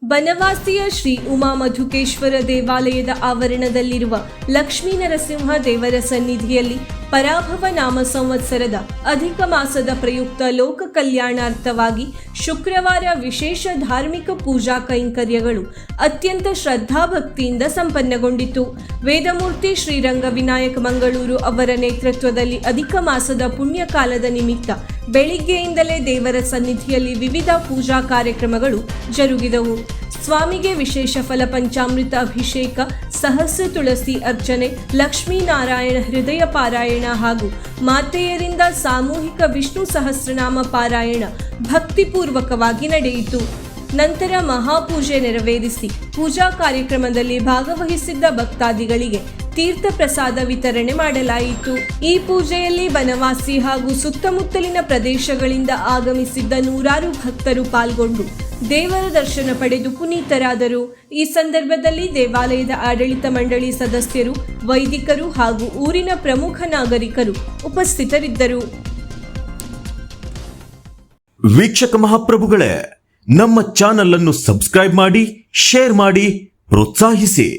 ಬನವಾಸಿಯ ಶ್ರೀ ಉಮಾ ಮಧುಕೇಶ್ವರ ದೇವಾಲಯದ ಆವರಣದಲ್ಲಿರುವ ಲಕ್ಷ್ಮೀ ನರಸಿಂಹ ದೇವರ ಸನ್ನಿಧಿಯಲ್ಲಿ ಪರಾಭವ ನಾಮ ಸಂವತ್ಸರದ ಅಧಿಕ ಮಾಸದ ಪ್ರಯುಕ್ತ ಲೋಕ ಕಲ್ಯಾಣಾರ್ಥವಾಗಿ ಶುಕ್ರವಾರ ವಿಶೇಷ ಧಾರ್ಮಿಕ ಪೂಜಾ ಕೈಂಕರ್ಯಗಳು ಅತ್ಯಂತ ಶ್ರದ್ಧಾಭಕ್ತಿಯಿಂದ ಸಂಪನ್ನಗೊಂಡಿತು. ವೇದಮೂರ್ತಿ ಶ್ರೀರಂಗ ವಿನಾಯಕ ಮಂಗಳೂರು ಅವರ ನೇತೃತ್ವದಲ್ಲಿ ಅಧಿಕ ಮಾಸದ ಪುಣ್ಯಕಾಲದ ನಿಮಿತ್ತ ಬೆಳಿಗ್ಗೆಯಿಂದಲೇ ದೇವರ ಸನ್ನಿಧಿಯಲ್ಲಿ ವಿವಿಧ ಪೂಜಾ ಕಾರ್ಯಕ್ರಮಗಳು ಜರುಗಿದವು. ಸ್ವಾಮಿಗೆ ವಿಶೇಷ ಫಲ ಪಂಚಾಮೃತ ಅಭಿಷೇಕ, ಸಹಸ್ರ ತುಳಸಿ ಅರ್ಚನೆ, ಲಕ್ಷ್ಮೀನಾರಾಯಣ ಹೃದಯ ಪಾರಾಯಣ ಹಾಗೂ ಮಾತೆಯರಿಂದ ಸಾಮೂಹಿಕ ವಿಷ್ಣು ಸಹಸ್ರನಾಮ ಪಾರಾಯಣ ಭಕ್ತಿಪೂರ್ವಕವಾಗಿ ನಡೆಯಿತು. ನಂತರ ಮಹಾಪೂಜೆ ನೆರವೇರಿಸಿ ಪೂಜಾ ಕಾರ್ಯಕ್ರಮದಲ್ಲಿ ಭಾಗವಹಿಸಿದ್ದ ಭಕ್ತಾದಿಗಳಿಗೆ ತೀರ್ಥ ಪ್ರಸಾದ ವಿತರಣೆ ಮಾಡಲಾಯಿತು. ಈ ಪೂಜೆಯಲ್ಲಿ ಬನವಾಸಿ ಹಾಗೂ ಸುತ್ತಮುತ್ತಲಿನ ಪ್ರದೇಶಗಳಿಂದ ಆಗಮಿಸಿದ್ದ ನೂರಾರು ಭಕ್ತರು ಪಾಲ್ಗೊಂಡು ದೇವರ ದರ್ಶನ ಪಡೆದು ಪುನೀತರಾದರು. ಈ ಸಂದರ್ಭದಲ್ಲಿ ದೇವಾಲಯದ ಆಡಳಿತ ಮಂಡಳಿ ಸದಸ್ಯರು, ವೈದಿಕರು ಹಾಗೂ ಊರಿನ ಪ್ರಮುಖ ನಾಗರಿಕರು ಉಪಸ್ಥಿತರಿದ್ದರು. ವೀಕ್ಷಕ ಮಹಾಪ್ರಭುಗಳೇ, ನಮ್ಮ ಚಾನಲ್ ಅನ್ನು ಸಬ್ಸ್ಕ್ರೈಬ್ ಮಾಡಿ, ಶೇರ್ ಮಾಡಿ, ಪ್ರೋತ್ಸಾಹಿಸಿ.